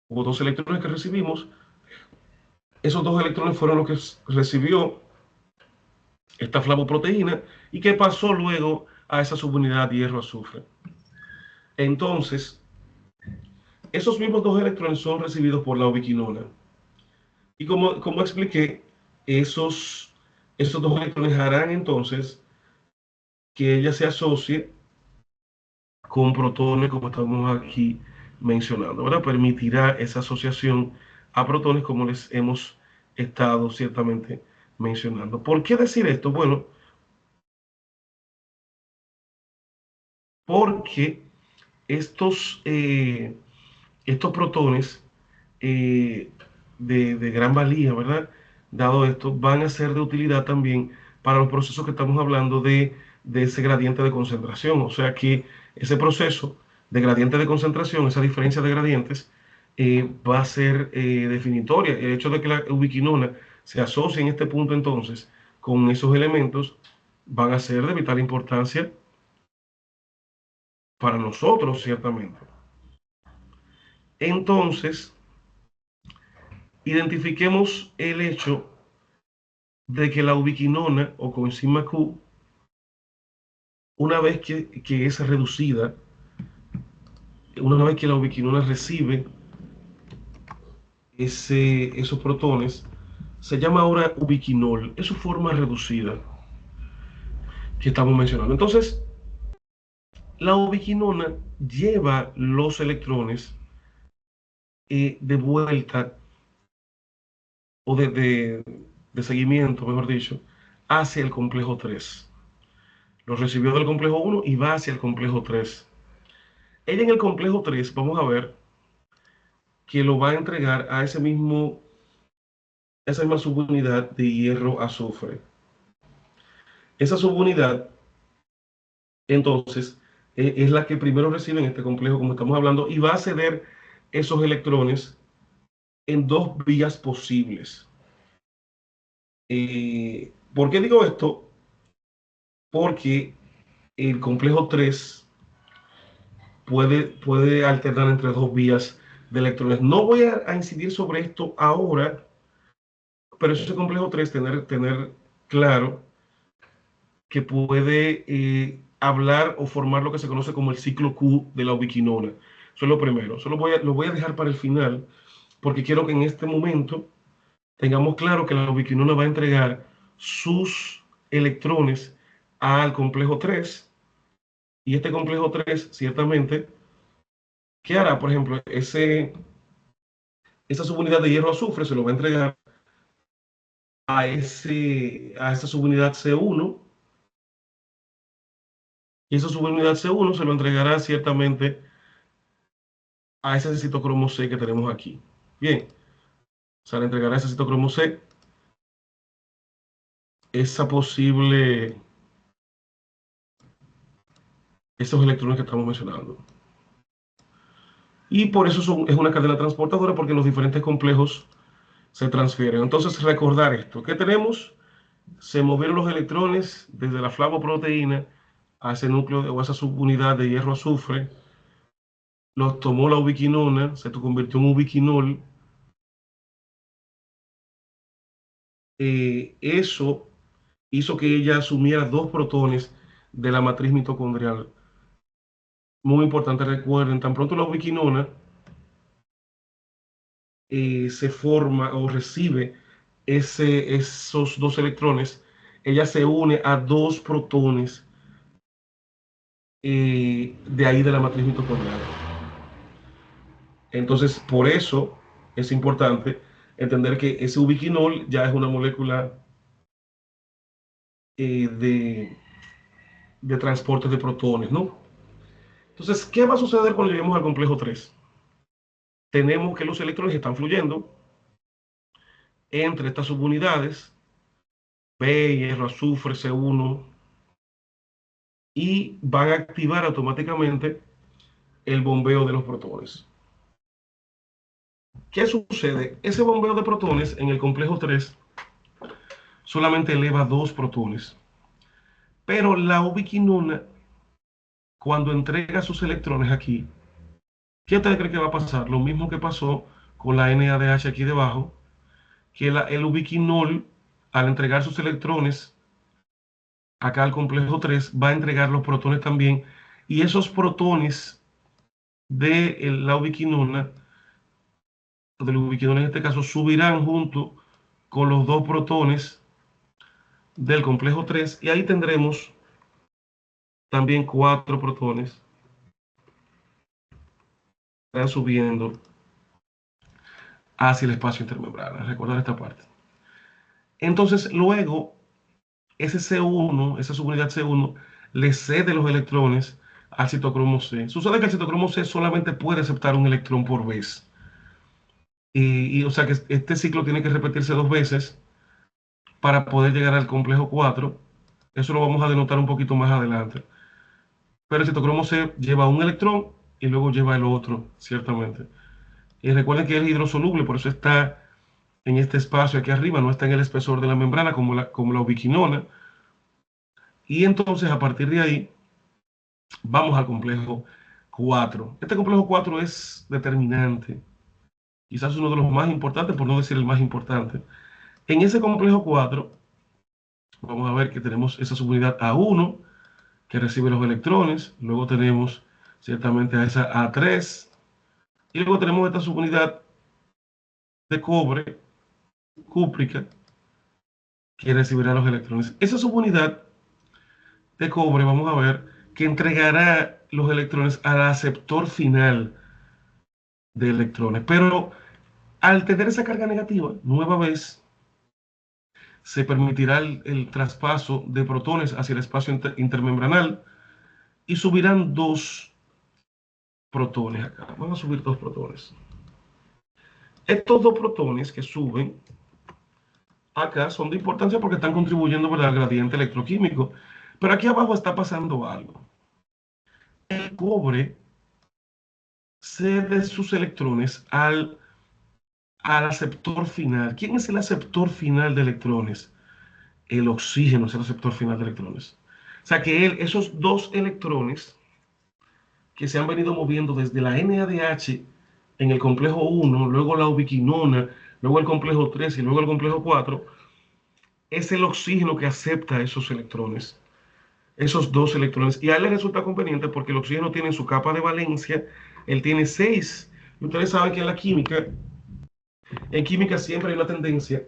Hubo 2 electrones que recibimos. Esos 2 electrones fueron los que recibió esta flavoproteína y que pasó luego a esa subunidad hierro-azufre. Entonces, esos mismos 2 electrones son recibidos por la ubiquinona. Y como expliqué, esos 2 electrones harán entonces que ella se asocie con protones, como estamos aquí mencionando, ¿verdad? Permitirá esa asociación a protones como les hemos estado ciertamente mencionando. ¿Por qué decir esto? Bueno, porque estos, eh, estos protones de gran valía, ¿verdad? Dado esto, van a ser de utilidad también para los procesos que estamos hablando de ese gradiente de concentración. O sea que ese proceso de gradiente de concentración, esa diferencia de gradientes, va a ser definitoria. El hecho de que la ubiquinona se asocie en este punto entonces con esos elementos van a ser de vital importancia para nosotros, ciertamente. Entonces, identifiquemos el hecho de que la ubiquinona o coenzima Q, una vez que es reducida Una vez que la ubiquinona recibe esos protones, se llama ahora ubiquinol. Es su forma reducida que estamos mencionando. Entonces, la ubiquinona lleva los electrones de vuelta o de seguimiento, mejor dicho, hacia el complejo 3. Lo recibió del complejo 1 y va hacia el complejo 3. Ella en el complejo 3, vamos a ver que lo va a entregar a esa misma subunidad de hierro-azufre. Esa subunidad, entonces, es la que primero recibe en este complejo, como estamos hablando, y va a ceder esos electrones en dos vías posibles. ¿Por qué digo esto? Porque el complejo 3 puede alternar entre dos vías de electrones. No voy a incidir sobre esto ahora, pero ese complejo 3 tener claro que puede hablar o formar lo que se conoce como el ciclo Q de la ubiquinona. Eso es lo primero. Eso lo voy a dejar para el final, porque quiero que en este momento tengamos claro que la ubiquinona va a entregar sus electrones al complejo 3, y este complejo 3 ciertamente, ¿qué hará? Por ejemplo, esa subunidad de hierro-azufre se lo va a entregar a esa subunidad C1, y esa subunidad C1 se lo entregará ciertamente a ese citocromo C que tenemos aquí. Bien, o sea, le entregará a ese citocromo C esa posible, esos electrones que estamos mencionando. Y por eso es una cadena transportadora, porque los diferentes complejos se transfieren. Entonces, recordar esto, ¿qué tenemos? Se movieron los electrones desde la flavoproteína a ese núcleo o a esa subunidad de hierro-azufre, los tomó la ubiquinona, se convirtió en ubiquinol. Eso hizo que ella asumiera dos protones de la matriz mitocondrial. Muy importante, recuerden, tan pronto la ubiquinona se forma o recibe esos dos electrones, ella se une a dos protones de ahí de la matriz mitocondrial. Entonces, por eso es importante entender que ese ubiquinol ya es una molécula de transporte de protones, ¿no? Entonces, ¿qué va a suceder cuando lleguemos al complejo 3? Tenemos que los electrones están fluyendo entre estas subunidades, B, hierro, azufre, C1, y van a activar automáticamente el bombeo de los protones. ¿Qué sucede? Ese bombeo de protones en el complejo 3 solamente eleva dos protones, pero la ubiquinona, cuando entrega sus electrones aquí, ¿qué usted cree que va a pasar? Lo mismo que pasó con la NADH aquí debajo, que el ubiquinol, al entregar sus electrones acá al complejo 3, va a entregar los protones también, y esos protones de la ubiquinona, de la ubiquinona en este caso, subirán junto con los dos protones del complejo 3, y ahí tendremos también cuatro protones subiendo hacia el espacio intermembrana. Recordar esta parte. Entonces, luego, ese C1, esa subunidad C1, le cede los electrones al citocromo C. Sucede que el citocromo C solamente puede aceptar un electrón por vez. O sea que este ciclo tiene que repetirse dos veces para poder llegar al complejo 4. Eso lo vamos a denotar un poquito más adelante. Pero el citocromo C lleva un electrón y luego lleva el otro, ciertamente. Y recuerden que es hidrosoluble, por eso está en este espacio aquí arriba, no está en el espesor de la membrana como la ubiquinona. Y entonces, a partir de ahí, vamos al complejo 4. Este complejo 4 es determinante, quizás uno de los más importantes, por no decir el más importante. En ese complejo 4, vamos a ver que tenemos esa subunidad A1 que recibe los electrones, luego tenemos ciertamente a esa A3. Y luego tenemos esta subunidad de cobre cúprica que recibirá los electrones. Esa subunidad de cobre, vamos a ver, que entregará los electrones al aceptor final de electrones. Pero al tener esa carga negativa, nueva vez, se permitirá el traspaso de protones hacia el espacio intermembranal y subirán dos protones acá. Vamos a subir dos protones. Estos dos protones que suben acá son de importancia porque están contribuyendo, ¿verdad?, al gradiente electroquímico. Pero aquí abajo está pasando algo. El cobre cede sus electrones al aceptor final. ¿Quién es el aceptor final de electrones? El oxígeno es el aceptor final de electrones. O sea que esos dos electrones que se han venido moviendo desde la NADH en el complejo 1, luego la ubiquinona, luego el complejo 3 y luego el complejo 4, es el oxígeno que acepta esos electrones, esos dos electrones. Y a él le resulta conveniente porque el oxígeno tiene en su capa de valencia, él tiene 6. Y ustedes saben que en química siempre hay una tendencia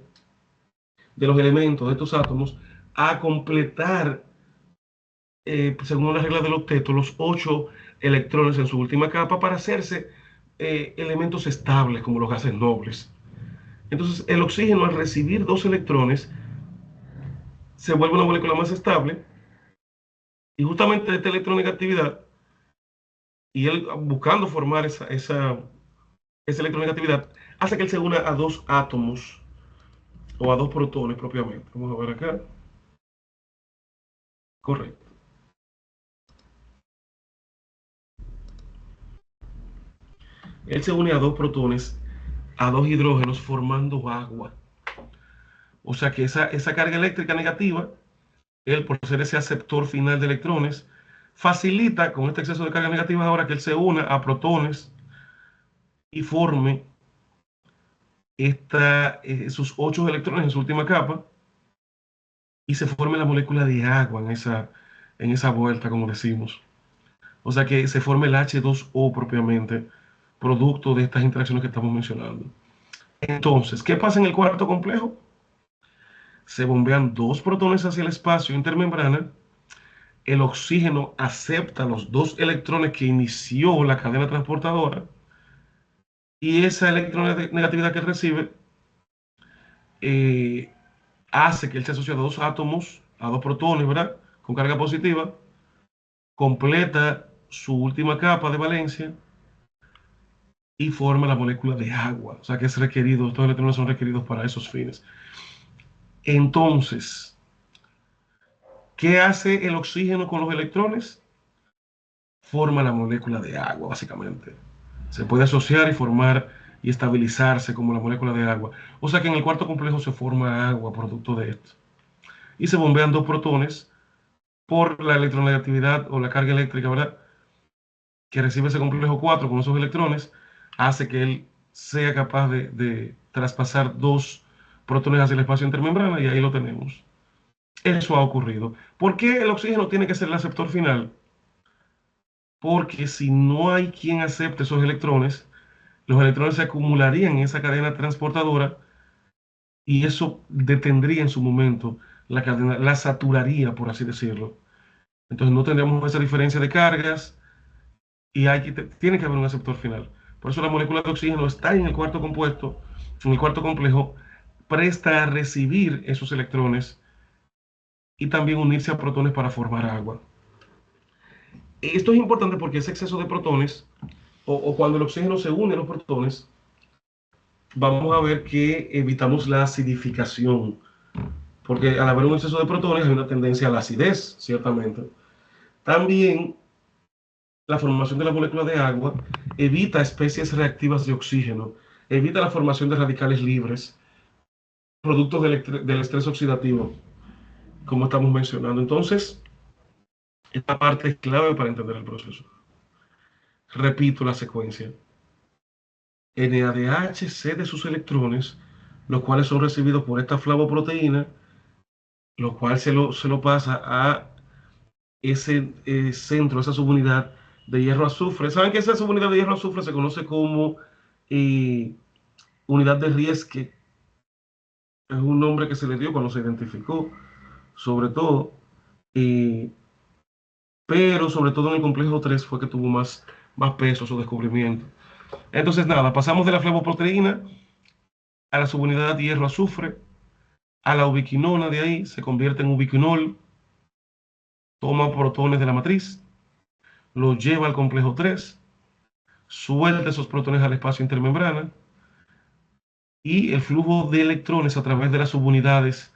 de los elementos, de estos átomos, a completar, según la regla del octeto, los 8 electrones en su última capa para hacerse elementos estables como los gases nobles. Entonces, el oxígeno al recibir dos electrones se vuelve una molécula más estable y justamente esta electronegatividad y él buscando formar esa electronegatividad hace que él se una a dos átomos o a dos protones propiamente. Vamos a ver acá. Correcto. Él se une a dos protones, a dos hidrógenos formando agua. O sea que esa carga eléctrica negativa, él por ser ese aceptor final de electrones, facilita con este exceso de carga negativa ahora que él se una a protones y forme sus 8 electrones en su última capa y se forme la molécula de agua en esa vuelta, como decimos. O sea que se forme el H2O propiamente, producto de estas interacciones que estamos mencionando. Entonces, ¿qué pasa en el cuarto complejo? Se bombean dos protones hacia el espacio intermembrana, el oxígeno acepta los dos electrones que inició la cadena transportadora y esa electronegatividad que recibe eh, hace que él se asocie a dos átomos, a dos protones, ¿verdad? Con carga positiva, completa su última capa de valencia y forma la molécula de agua. O sea que es requerido, estos electrones son requeridos para esos fines. Entonces, ¿qué hace el oxígeno con los electrones? Forma la molécula de agua, básicamente. Se puede asociar y formar y estabilizarse como la molécula de agua. O sea que en el cuarto complejo se forma agua producto de esto. Y se bombean dos protones por la electronegatividad o la carga eléctrica, ¿verdad?, que recibe ese complejo 4 con esos electrones, hace que él sea capaz de traspasar dos protones hacia el espacio intermembrana y ahí lo tenemos. Eso ha ocurrido. ¿Por qué el oxígeno tiene que ser el aceptor final? Porque si no hay quien acepte esos electrones, los electrones se acumularían en esa cadena transportadora y eso detendría en su momento la cadena, la saturaría, por así decirlo. Entonces no tendríamos esa diferencia de cargas y tiene que haber un aceptor final. Por eso la molécula de oxígeno está en el cuarto compuesto, en el cuarto complejo, presta a recibir esos electrones y también unirse a protones para formar agua. Esto es importante porque ese exceso de protones, o cuando el oxígeno se une a los protones, vamos a ver que evitamos la acidificación, porque al haber un exceso de protones hay una tendencia a la acidez, ciertamente. También la formación de la molécula de agua evita especies reactivas de oxígeno, evita la formación de radicales libres, productos del estrés oxidativo, como estamos mencionando. Entonces, esta parte es clave para entender el proceso. Repito la secuencia. NADH cede sus electrones, los cuales son recibidos por esta flavoproteína, lo cual se lo pasa a ese centro, esa subunidad de hierro-azufre. ¿Saben que esa subunidad de hierro-azufre se conoce como eh, unidad de Riesque? Es un nombre que se le dio cuando se identificó, sobre todo, eh, pero sobre todo en el complejo 3 fue que tuvo más peso su descubrimiento. Entonces, nada, pasamos de la flavoproteína a la subunidad de hierro-azufre, a la ubiquinona de ahí, se convierte en ubiquinol, toma protones de la matriz, los lleva al complejo 3, suelta esos protones al espacio intermembrana y el flujo de electrones a través de las subunidades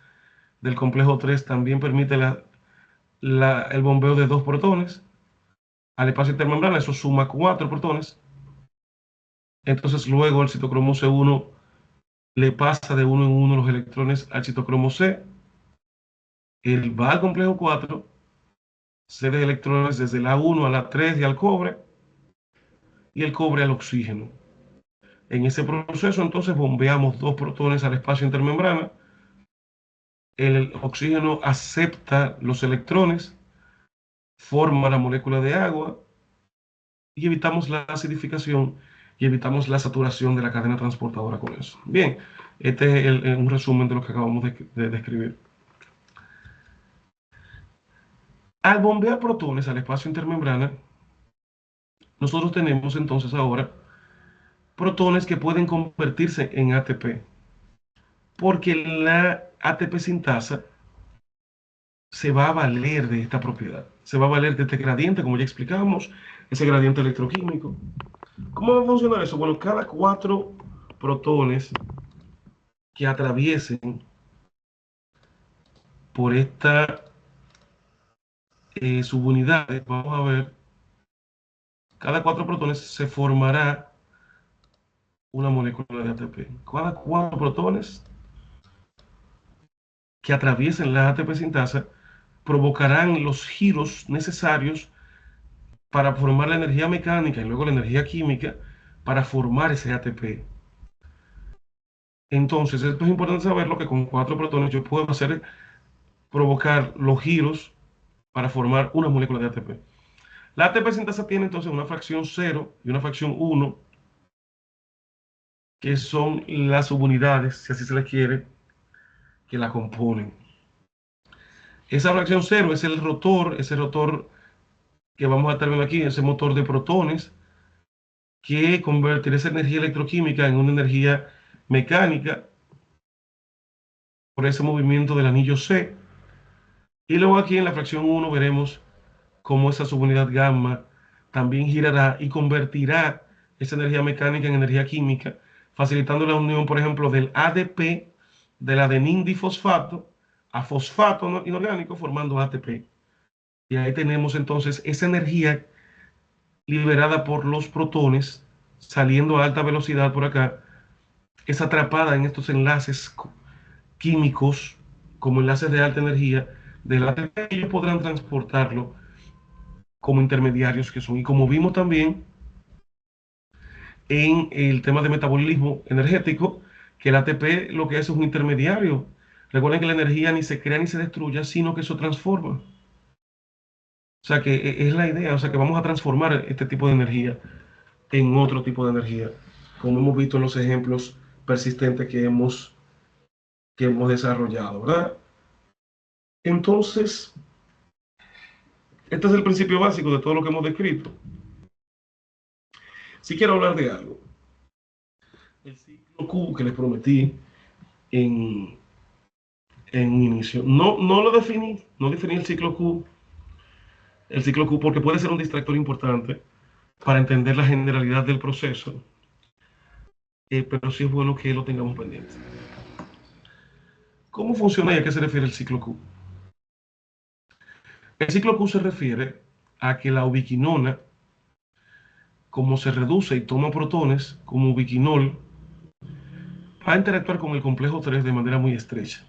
del complejo 3 también permite el bombeo de dos protones al espacio intermembrana, eso suma cuatro protones. Entonces luego el citocromo C1 le pasa de uno en uno los electrones al citocromo C, él va al complejo 4, cede electrones desde la 1 a la 3 y al cobre, y el cobre al oxígeno. En ese proceso entonces bombeamos dos protones al espacio intermembrana, el oxígeno acepta los electrones, forma la molécula de agua y evitamos la acidificación y evitamos la saturación de la cadena transportadora con eso. Bien, este es un resumen de lo que acabamos de describir. Al bombear protones al espacio intermembrana, nosotros tenemos entonces ahora protones que pueden convertirse en ATP, porque la ATP sintasa se va a valer de esta propiedad, se va a valer de este gradiente, como ya explicamos, ese gradiente electroquímico. ¿Cómo va a funcionar eso? Bueno, cada cuatro protones que atraviesen por esta subunidades, vamos a ver, cada cuatro protones se formará una molécula de ATP. Cada cuatro protones que atraviesen la ATP sintasa provocarán los giros necesarios para formar la energía mecánica y luego la energía química para formar ese ATP. Entonces, esto es importante saberlo que con cuatro protones yo puedo provocar los giros para formar una molécula de ATP. La ATP sintasa tiene entonces una fracción 0 y una fracción 1, que son las subunidades, si así se les quiere, que la componen. Esa fracción 0 es el rotor, ese rotor que vamos a estar viendo aquí, ese motor de protones, que convertirá esa energía electroquímica en una energía mecánica por ese movimiento del anillo C. Y luego aquí en la fracción 1 veremos cómo esa subunidad gamma también girará y convertirá esa energía mecánica en energía química, facilitando la unión, por ejemplo, del ADP, del adenín difosfato, a fosfato inorgánico, formando ATP. Y ahí tenemos entonces esa energía liberada por los protones, saliendo a alta velocidad por acá, es atrapada en estos enlaces químicos, como enlaces de alta energía, del ATP, y ellos podrán transportarlo como intermediarios que son. Y como vimos también en el tema de metabolismo energético, que el ATP lo que es un intermediario. Recuerden que la energía ni se crea ni se destruye, sino que se transforma. O sea que es la idea, o sea que vamos a transformar este tipo de energía en otro tipo de energía, como hemos visto en los ejemplos persistentes que hemos desarrollado, ¿verdad? Entonces, este es el principio básico de todo lo que hemos descrito. Si quiero hablar de algo, el ciclo Q que les prometí en, en un inicio, no lo definí, no definí el ciclo Q porque puede ser un distractor importante para entender la generalidad del proceso, pero sí es bueno que lo tengamos pendiente. ¿Cómo funciona y a qué se refiere el ciclo Q? El ciclo Q se refiere a que la ubiquinona, como se reduce y toma protones como ubiquinol, va a interactuar con el complejo 3 de manera muy estrecha.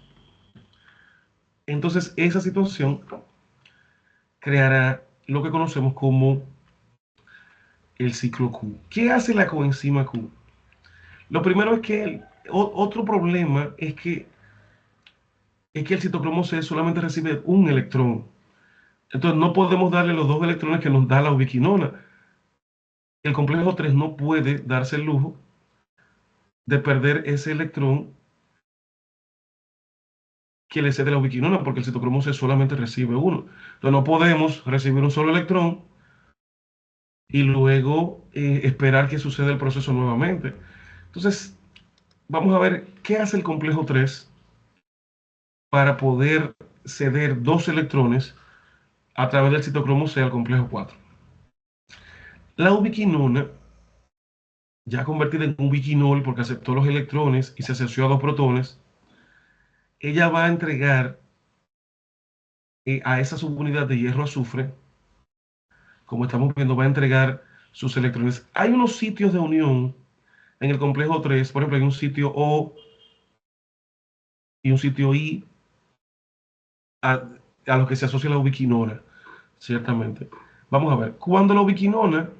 Entonces, esa situación creará lo que conocemos como el ciclo Q. ¿Qué hace la coenzima Q? Lo primero es que otro problema es que el citocromo C solamente recibe un electrón. Entonces, no podemos darle los dos electrones que nos da la ubiquinona, el complejo 3 no puede darse el lujo de perder ese electrón que le cede la ubiquinona, porque el citocromo C solamente recibe uno. Entonces no podemos recibir un solo electrón y luego esperar que suceda el proceso nuevamente. Entonces, vamos a ver qué hace el complejo 3 para poder ceder dos electrones a través del citocromo C al complejo 4. La ubiquinona, ya convertida en ubiquinol porque aceptó los electrones y se asoció a dos protones, ella va a entregar a esa subunidad de hierro-azufre, como estamos viendo, va a entregar sus electrones. Hay unos sitios de unión en el complejo 3, por ejemplo, hay un sitio O y un sitio I a, a los que se asocia la ubiquinona, ciertamente. Vamos a ver, cuando la ubiquinona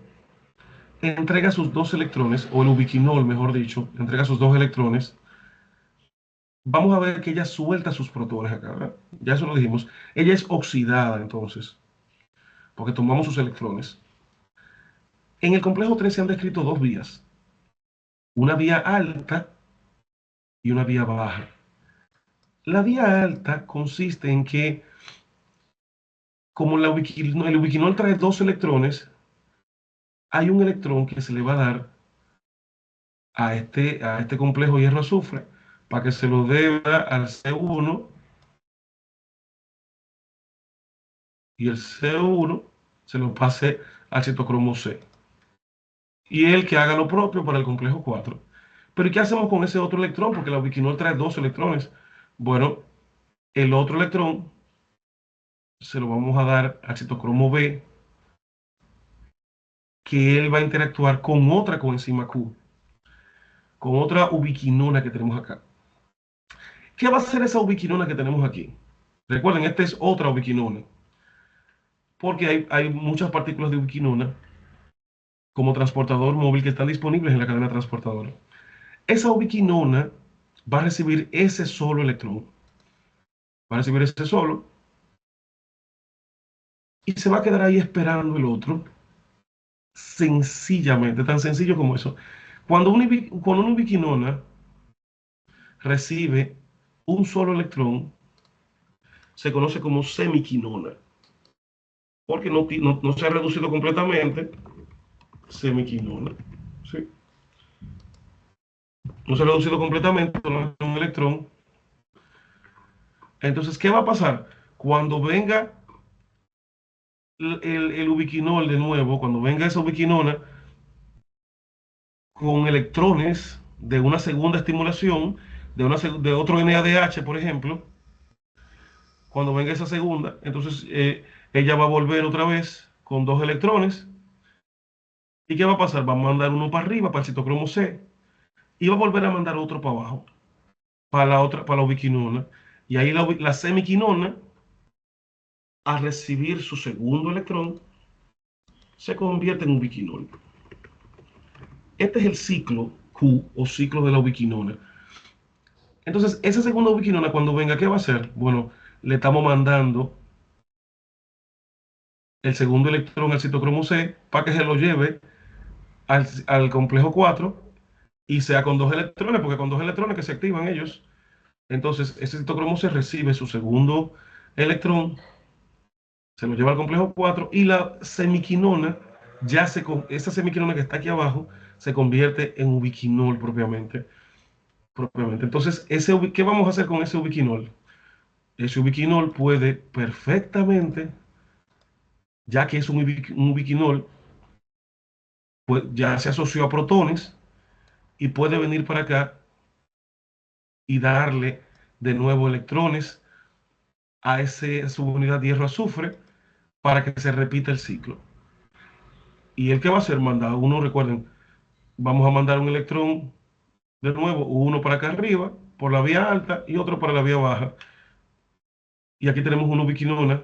entrega sus dos electrones, o el ubiquinol, mejor dicho, entrega sus dos electrones, vamos a ver que ella suelta sus protones acá, ¿verdad? Ya eso lo dijimos. Ella es oxidada, entonces, porque tomamos sus electrones. En el complejo 3 se han descrito dos vías, una vía alta y una vía baja. La vía alta consiste en que, como el ubiquinol trae dos electrones, hay un electrón que se le va a dar a este complejo hierro-azufre para que se lo deba al C1 y el C1 se lo pase al citocromo C. Y él que haga lo propio para el complejo 4. Pero ¿y qué hacemos con ese otro electrón? Porque la ubiquinol trae dos electrones. Bueno, el otro electrón se lo vamos a dar al citocromo B, que él va a interactuar con otra coenzima Q, con otra ubiquinona que tenemos acá. ¿Qué va a hacer esa ubiquinona que tenemos aquí? Recuerden, esta es otra ubiquinona, porque hay muchas partículas de ubiquinona como transportador móvil que están disponibles en la cadena transportadora. Esa ubiquinona va a recibir ese solo electrón, va a recibir ese solo, y se va a quedar ahí esperando el otro, sencillamente, tan sencillo como eso. Cuando una ubiquinona recibe un solo electrón, se conoce como semiquinona, porque no se ha reducido completamente, semiquinona, ¿sí? No se ha reducido completamente, no es un electrón. Entonces, ¿qué va a pasar? Cuando venga el ubiquinol de nuevo, cuando venga esa ubiquinona con electrones de una segunda estimulación, de otro NADH, por ejemplo, cuando venga esa segunda, entonces ella va a volver otra vez con dos electrones. ¿Y qué va a pasar? Va a mandar uno para arriba, para el citocromo C, y va a volver a mandar otro para abajo, para la ubiquinona. Y ahí la semiquinona, al recibir su segundo electrón, se convierte en ubiquinol. Este es el ciclo Q o ciclo de la ubiquinona. Entonces, esa segunda ubiquinona, cuando venga, ¿qué va a hacer? Bueno, le estamos mandando el segundo electrón al citocromo C para que se lo lleve al complejo 4 y sea con dos electrones, porque con dos electrones que se activan ellos. Entonces, ese citocromo C recibe su segundo electrón, se lo lleva al complejo 4 y la semiquinona, esa semiquinona que está aquí abajo, se convierte en ubiquinol propiamente. Entonces, ¿qué vamos a hacer con ese ubiquinol? Ese ubiquinol puede perfectamente, ya que es un ubiquinol, pues ya se asoció a protones y puede venir para acá y darle de nuevo electrones a esa subunidad hierro-azufre para que se repita el ciclo. ¿Y el que va a hacer? Manda uno, recuerden, vamos a mandar un electrón de nuevo, uno para acá arriba, por la vía alta y otro para la vía baja. Y aquí tenemos una ubiquinona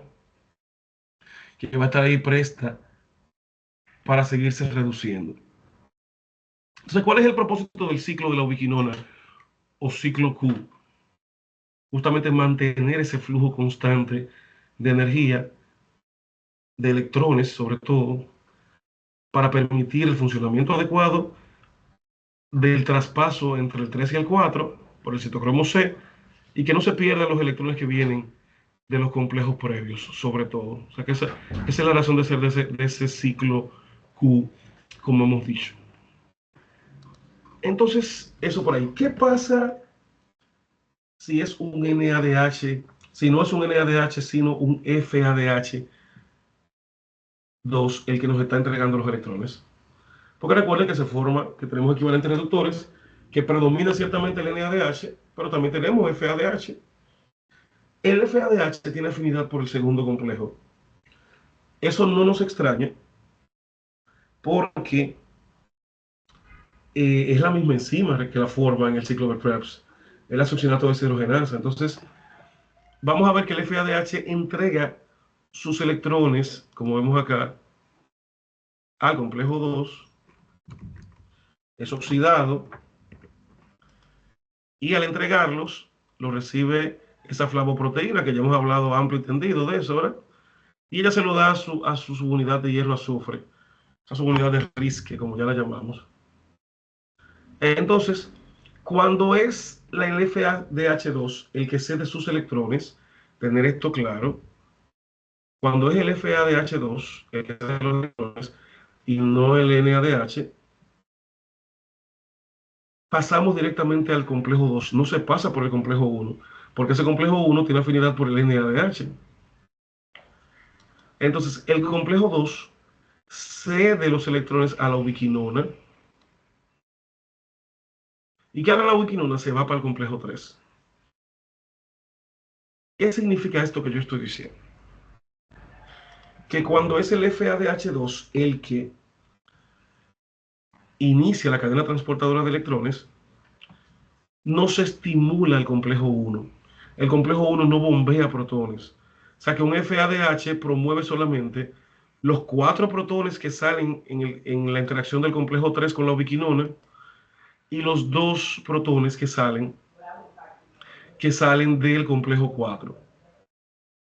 que va a estar ahí presta para seguirse reduciendo. Entonces, ¿cuál es el propósito del ciclo de la ubiquinona o ciclo Q? Justamente mantener ese flujo constante de energía, de electrones sobre todo, para permitir el funcionamiento adecuado del traspaso entre el 3 y el 4 por el citocromo C y que no se pierdan los electrones que vienen de los complejos previos, sobre todo. O sea que esa es la razón de ser de ese ciclo Q, como hemos dicho. Entonces, eso por ahí. ¿Qué pasa si es un NADH, si no es un NADH, sino un FADH2, el que nos está entregando los electrones? Porque recuerden que se forma, que tenemos equivalentes reductores, que predomina ciertamente el NADH, pero también tenemos FADH. El FADH tiene afinidad por el segundo complejo. Eso no nos extraña porque es la misma enzima que la forma en el ciclo de Krebs, es la succinato deshidrogenasa. Entonces, vamos a ver que el FADH entrega sus electrones, como vemos acá, al complejo 2, es oxidado, y al entregarlos, lo recibe esa flavoproteína, que ya hemos hablado amplio y tendido de eso, ¿verdad? Y ella se lo da a su subunidad de hierro azufre, a su unidad de risque, como ya la llamamos. Entonces, cuando es la FADH2 el que cede sus electrones, tener esto claro, cuando es el FADH2 el que cede los electrones y no el NADH, pasamos directamente al complejo 2, no se pasa por el complejo 1, porque ese complejo 1 tiene afinidad por el NADH. Entonces, el complejo 2 cede los electrones a la ubiquinona, y que ahora la ubiquinona se va para el complejo 3. ¿Qué significa esto que yo estoy diciendo? Que cuando es el FADH2 el que inicia la cadena transportadora de electrones, no se estimula el complejo 1. El complejo 1 no bombea protones. O sea que un FADH promueve solamente los 4 protones que salen en la interacción del complejo 3 con la ubiquinona y los 2 protones que salen del complejo 4.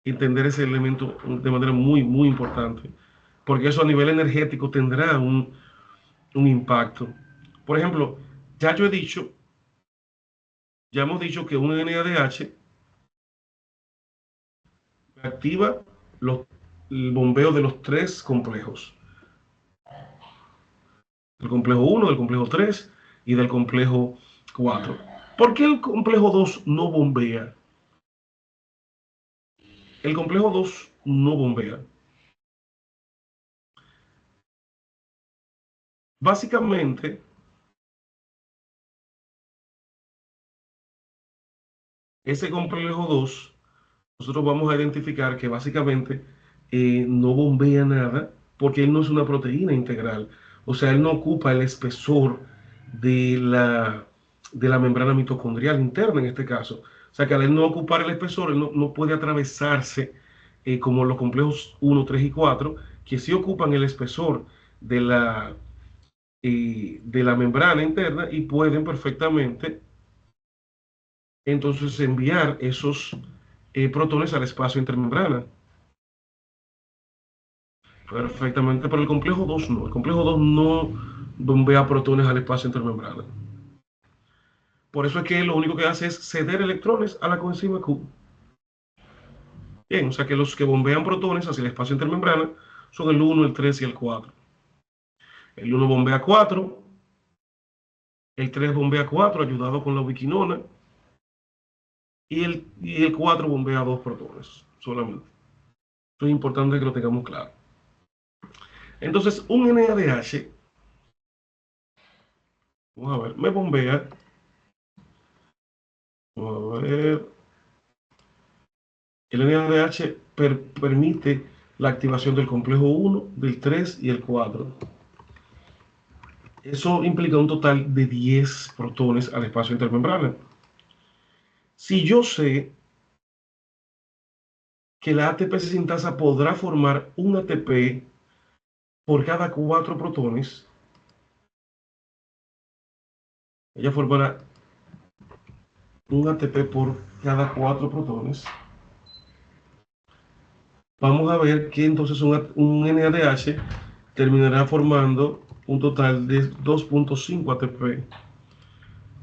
Entender ese elemento de manera muy, muy importante, porque eso a nivel energético tendrá un impacto. Por ejemplo, ya yo he dicho, ya hemos dicho que un NADH activa los, el bombeo de los 3 complejos. Del complejo 1, del complejo 3 y del complejo 4. ¿Por qué el complejo 2 no bombea? El complejo 2 no bombea. Básicamente, ese complejo 2 nosotros vamos a identificar que básicamente no bombea nada porque él no es una proteína integral. O sea, él no ocupa el espesor de de la membrana mitocondrial interna en este caso. O sea, que al él no ocupar el espesor, él no puede atravesarse como los complejos 1, 3 y 4, que sí ocupan el espesor de de la membrana interna y pueden perfectamente entonces enviar esos protones al espacio intermembrana. Perfectamente, pero el complejo 2 no. El complejo 2 no bombea protones al espacio intermembrana. Por eso es que lo único que hace es ceder electrones a la coenzima Q. Bien, o sea que los que bombean protones hacia el espacio intermembrana son el 1, el 3 y el 4. El 1 bombea 4, el 3 bombea 4 ayudado con la ubiquinona y el 4 bombea 2 protones solamente. Eso es importante que lo tengamos claro. Entonces, un NADH, vamos a ver, me bombea, vamos a ver, el NADH permite la activación del complejo 1, del 3 y el 4. Eso implica un total de 10 protones al espacio intermembrana. Si yo sé que la ATP sintasa podrá formar un ATP por cada 4 protones, ella formará un ATP por cada 4 protones. Vamos a ver que entonces un NADH terminará formando un total de 2.5 ATP.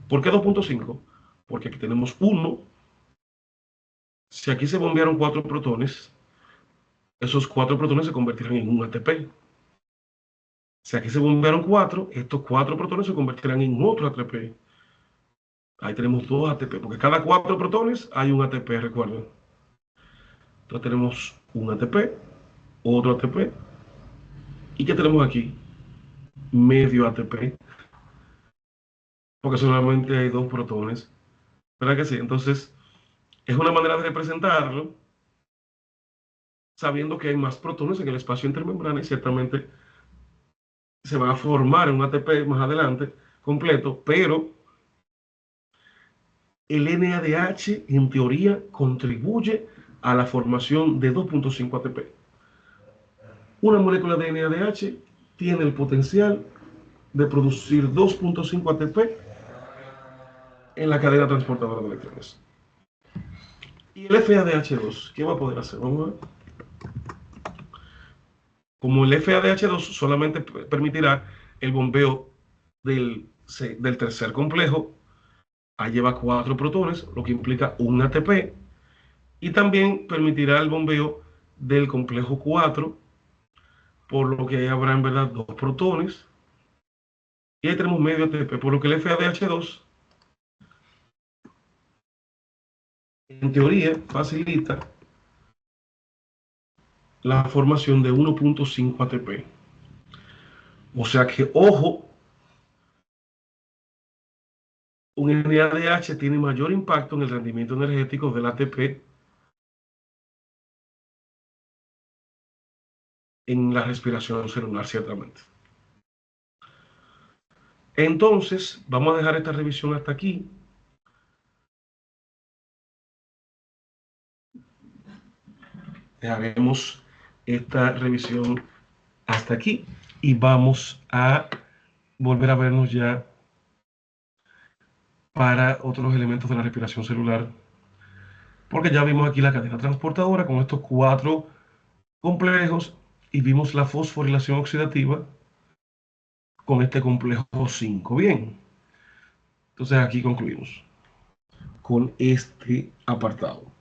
¿Por qué 2.5? Porque aquí tenemos 1. Si aquí se bombearon 4 protones, esos 4 protones se convertirán en un ATP. Si aquí se bombearon 4, estos 4 protones se convertirán en otro ATP. Ahí tenemos 2 ATP, porque cada 4 protones hay un ATP, recuerden. Entonces tenemos un ATP, otro ATP, ¿y qué tenemos aquí? Medio ATP, porque solamente hay 2 protones. ¿Verdad que sí? Entonces, es una manera de representarlo, sabiendo que hay más protones en el espacio intermembrana y ciertamente se va a formar un ATP más adelante completo, pero el NADH en teoría contribuye a la formación de 2.5 ATP. Una molécula de NADH tiene el potencial de producir 2.5 ATP en la cadena transportadora de electrones. Y el FADH2, ¿qué va a poder hacer? Vamos a ver. Como el FADH2 solamente permitirá el bombeo del tercer complejo, A lleva 4 protones, lo que implica un ATP, y también permitirá el bombeo del complejo 4, por lo que ahí habrá en verdad 2 protones, y ahí tenemos medio ATP, por lo que el FADH2 en teoría facilita la formación de 1.5 ATP. O sea que, ojo, un NADH tiene mayor impacto en el rendimiento energético del ATP en la respiración celular, ciertamente. Entonces, vamos a dejar esta revisión hasta aquí. Dejaremos esta revisión hasta aquí y vamos a volver a vernos ya para otros elementos de la respiración celular, porque ya vimos aquí la cadena transportadora con estos 4 complejos y vimos la fosforilación oxidativa con este complejo 5. Bien, entonces aquí concluimos con este apartado.